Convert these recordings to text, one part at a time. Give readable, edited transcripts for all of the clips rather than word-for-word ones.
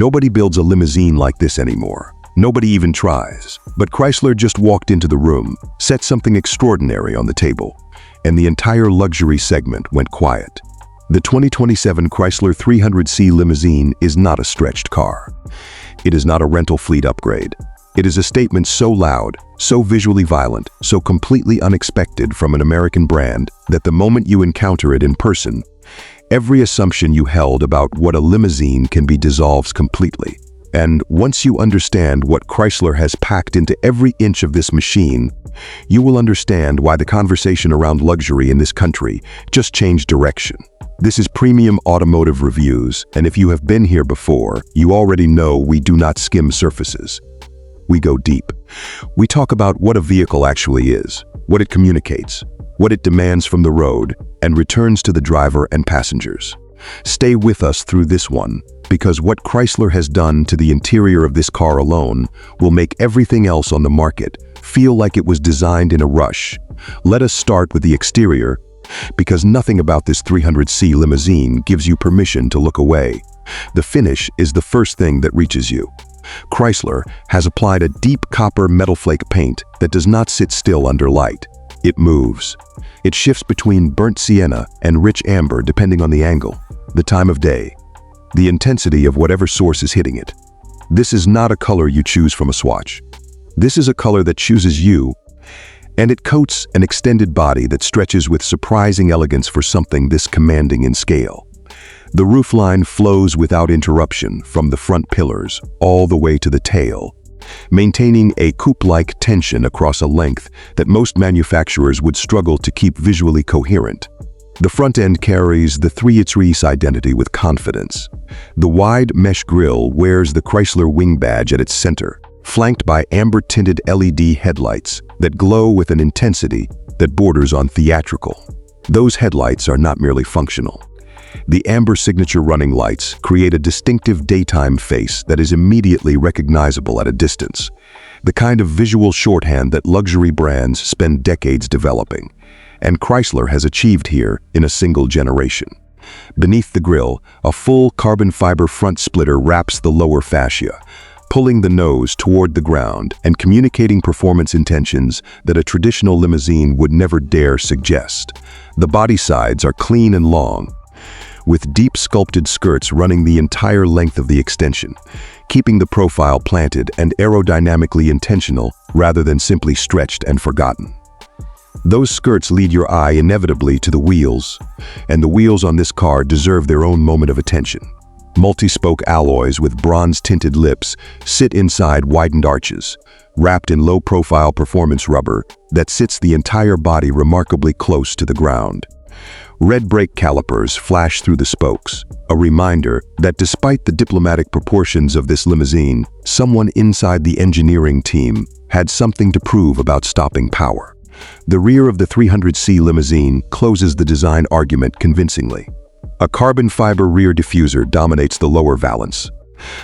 Nobody builds a limousine like this anymore. Nobody even tries. But Chrysler just walked into the room, set something extraordinary on the table, and the entire luxury segment went quiet. The 2027 Chrysler 300C Limousine is not a stretched car. It is not a rental fleet upgrade. It is a statement so loud, so visually violent, so completely unexpected from an American brand that the moment you encounter it in person, every assumption you held about what a limousine can be dissolves completely. And once you understand what Chrysler has packed into every inch of this machine, you will understand why the conversation around luxury in this country just changed direction. This is Premium Automotive Reviews, and if you have been here before, you already know we do not skim surfaces. We go deep. We talk about what a vehicle actually is, what it communicates, what it demands from the road, and returns to the driver and passengers. Stay with us through this one, because what Chrysler has done to the interior of this car alone will make everything else on the market feel like it was designed in a rush. Let us start with the exterior, because nothing about this 300C limousine gives you permission to look away. The finish is the first thing that reaches you. Chrysler has applied a deep copper metal flake paint that does not sit still under light. It moves. It shifts between burnt sienna and rich amber depending on the angle, the time of day, the intensity of whatever source is hitting it. This is not a color you choose from a swatch. This is a color that chooses you, and it coats an extended body that stretches with surprising elegance for something this commanding in scale. The roofline flows without interruption from the front pillars all the way to the tail, maintaining a coupe-like tension across a length that most manufacturers would struggle to keep visually coherent. The front end carries the 300C identity with confidence. The wide mesh grille wears the Chrysler wing badge at its center, flanked by amber-tinted LED headlights that glow with an intensity that borders on theatrical. Those headlights are not merely functional. The amber signature running lights create a distinctive daytime face that is immediately recognizable at a distance, the kind of visual shorthand that luxury brands spend decades developing, and Chrysler has achieved here in a single generation. Beneath the grille, a full carbon fiber front splitter wraps the lower fascia, pulling the nose toward the ground and communicating performance intentions that a traditional limousine would never dare suggest. The body sides are clean and long, with deep sculpted skirts running the entire length of the extension, keeping the profile planted and aerodynamically intentional rather than simply stretched and forgotten. Those skirts lead your eye inevitably to the wheels, and the wheels on this car deserve their own moment of attention. Multi-spoke alloys with bronze-tinted lips sit inside widened arches, wrapped in low-profile performance rubber that sits the entire body remarkably close to the ground. Red brake calipers flash through the spokes, a reminder that despite the diplomatic proportions of this limousine, someone inside the engineering team had something to prove about stopping power. The rear of the 300C limousine closes the design argument convincingly. A carbon fiber rear diffuser dominates the lower valance,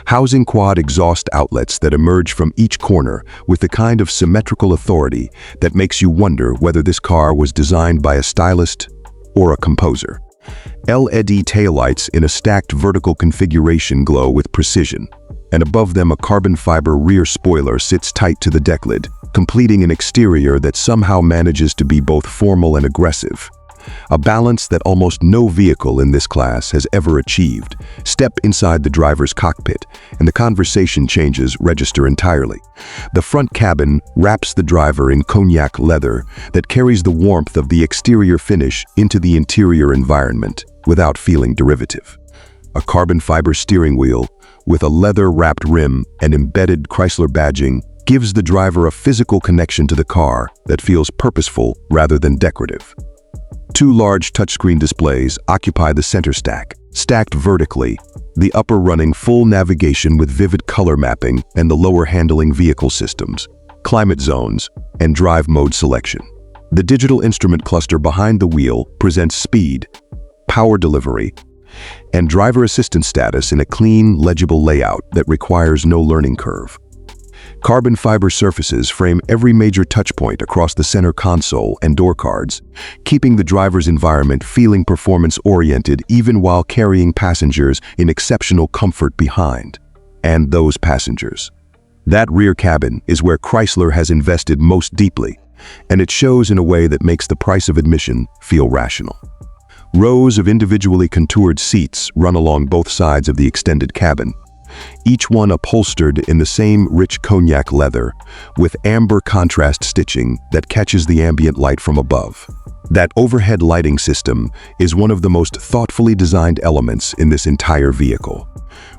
housing quad exhaust outlets that emerge from each corner with the kind of symmetrical authority that makes you wonder whether this car was designed by a stylist or a composer. LED taillights in a stacked vertical configuration glow with precision, and above them a carbon fiber rear spoiler sits tight to the deck lid, completing an exterior that somehow manages to be both formal and aggressive. A balance that almost no vehicle in this class has ever achieved. Step inside the driver's cockpit, and the conversation changes register entirely. The front cabin wraps the driver in cognac leather that carries the warmth of the exterior finish into the interior environment without feeling derivative. A carbon fiber steering wheel with a leather-wrapped rim and embedded Chrysler badging gives the driver a physical connection to the car that feels purposeful rather than decorative. Two large touchscreen displays occupy the center stack, stacked vertically, the upper running full navigation with vivid color mapping and the lower handling vehicle systems, climate zones, and drive mode selection. The digital instrument cluster behind the wheel presents speed, power delivery, and driver assistance status in a clean, legible layout that requires no learning curve. Carbon fiber surfaces frame every major touchpoint across the center console and door cards, keeping the driver's environment feeling performance-oriented even while carrying passengers in exceptional comfort behind. and those passengers. That rear cabin is where Chrysler has invested most deeply, and it shows in a way that makes the price of admission feel rational. Rows of individually contoured seats run along both sides of the extended cabin, each one upholstered in the same rich cognac leather with amber contrast stitching that catches the ambient light from above. That overhead lighting system is one of the most thoughtfully designed elements in this entire vehicle.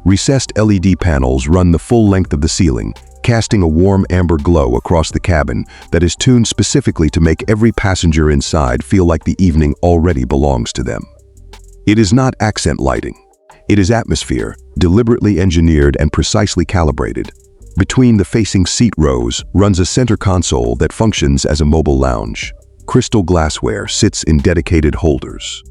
Recessed LED panels run the full length of the ceiling, casting a warm amber glow across the cabin that is tuned specifically to make every passenger inside feel like the evening already belongs to them. It is not accent lighting. It is atmosphere, deliberately engineered and precisely calibrated. Between the facing seat rows runs a center console that functions as a mobile lounge. Crystal glassware sits in dedicated holders.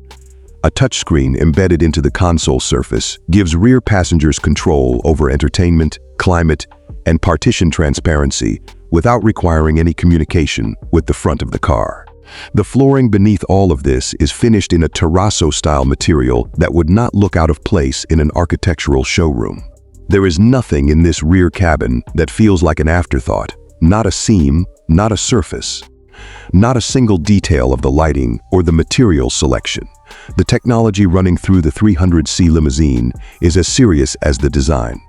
A touchscreen embedded into the console surface gives rear passengers control over entertainment, climate, and partition transparency without requiring any communication with the front of the car. The flooring beneath all of this is finished in a terrazzo-style material that would not look out of place in an architectural showroom. There is nothing in this rear cabin that feels like an afterthought, not a seam, not a surface, not a single detail of the lighting or the material selection. The technology running through the 300C Limousine is as serious as the design.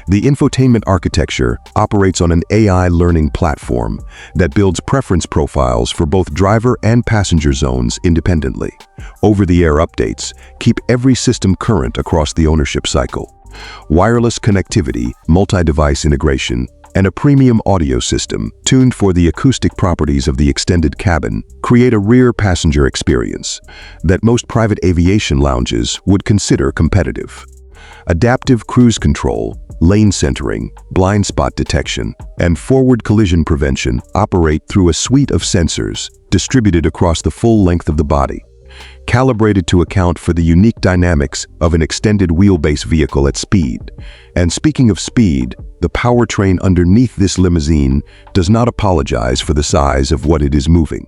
The infotainment architecture operates on an AI learning platform that builds preference profiles for both driver and passenger zones independently. Over-the-air updates keep every system current across the ownership cycle. Wireless connectivity, multi-device integration, and a premium audio system tuned for the acoustic properties of the extended cabin create a rear passenger experience that most private aviation lounges would consider competitive. Adaptive cruise control, lane centering, blind spot detection, and forward collision prevention operate through a suite of sensors distributed across the full length of the body, calibrated to account for the unique dynamics of an extended wheelbase vehicle at speed. And speaking of speed, the powertrain underneath this limousine does not apologize for the size of what it is moving.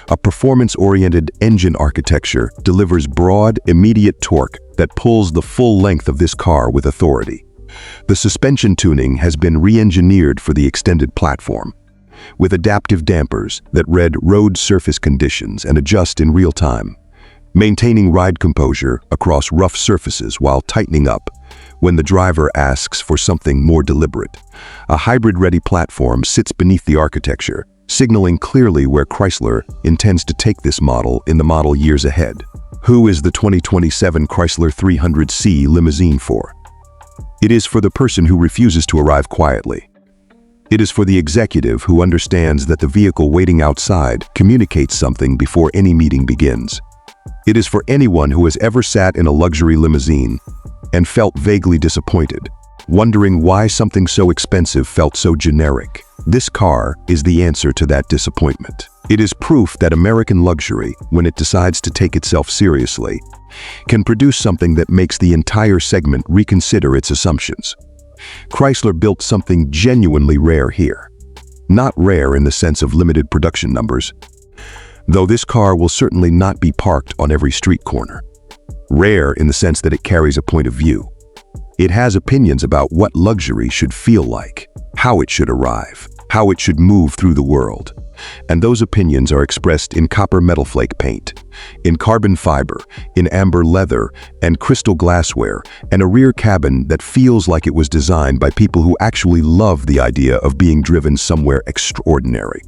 A performance-oriented engine architecture delivers broad, immediate torque that pulls the full length of this car with authority. The suspension tuning has been re-engineered for the extended platform, with adaptive dampers that read road surface conditions and adjust in real time, maintaining ride composure across rough surfaces while tightening up when the driver asks for something more deliberate. A hybrid-ready platform sits beneath the architecture, signaling clearly where Chrysler intends to take this model in the model years ahead. Who is the 2027 Chrysler 300C Limousine for? It is for the person who refuses to arrive quietly. It is for the executive who understands that the vehicle waiting outside communicates something before any meeting begins. It is for anyone who has ever sat in a luxury limousine and felt vaguely disappointed, wondering why something so expensive felt so generic. This car is the answer to that disappointment. It is proof that American luxury, when it decides to take itself seriously, can produce something that makes the entire segment reconsider its assumptions. Chrysler built something genuinely rare here. Not rare in the sense of limited production numbers, though this car will certainly not be parked on every street corner. Rare in the sense that it carries a point of view. It has opinions about what luxury should feel like, how it should arrive, how it should move through the world. And those opinions are expressed in copper metalflake paint, in carbon fiber, in amber leather, and crystal glassware, and a rear cabin that feels like it was designed by people who actually love the idea of being driven somewhere extraordinary.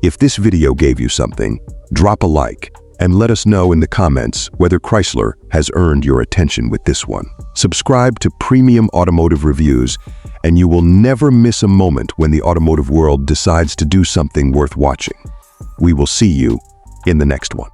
If this video gave you something, drop a like and let us know in the comments whether Chrysler has earned your attention with this one. Subscribe to Premium Automotive Reviews and you will never miss a moment when the automotive world decides to do something worth watching. We will see you in the next one.